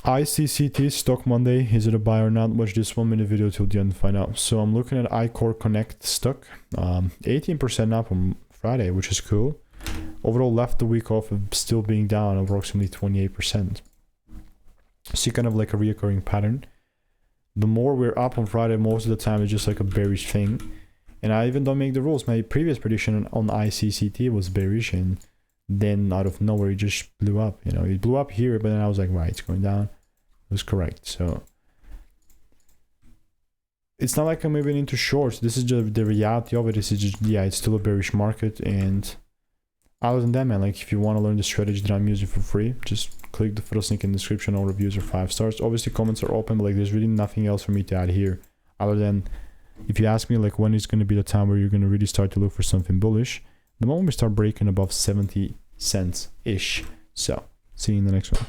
ICCT Stock Monday. Is it a buy or not? Watch this 1 minute video till the end to find out. So I'm looking at iCore Connect stock, 18% up on Friday, which is cool. Overall, left the week off of still being down approximately 28%. See kind of like a reoccurring pattern. The more we're up on Friday, most of the time it's just like a bearish thing. And I even don't make the rules. My previous prediction on ICCT was bearish, and then out of nowhere it just blew up. You know, it blew up here, but then I was like, right, it's going down. It was correct. So it's not like I'm moving into shorts. This is just the reality of it. This is just, yeah, it's still a bearish market. And other than that, man, like if you want to learn the strategy that I'm using for free, just click the first link in the description. All reviews are 5 stars. Obviously comments are open, but like there's really nothing else for me to add here other than if you ask me like when is going to be the time where you're going to really start to look for something bullish, the moment we start breaking above 70 cents ish. So see you in the next one.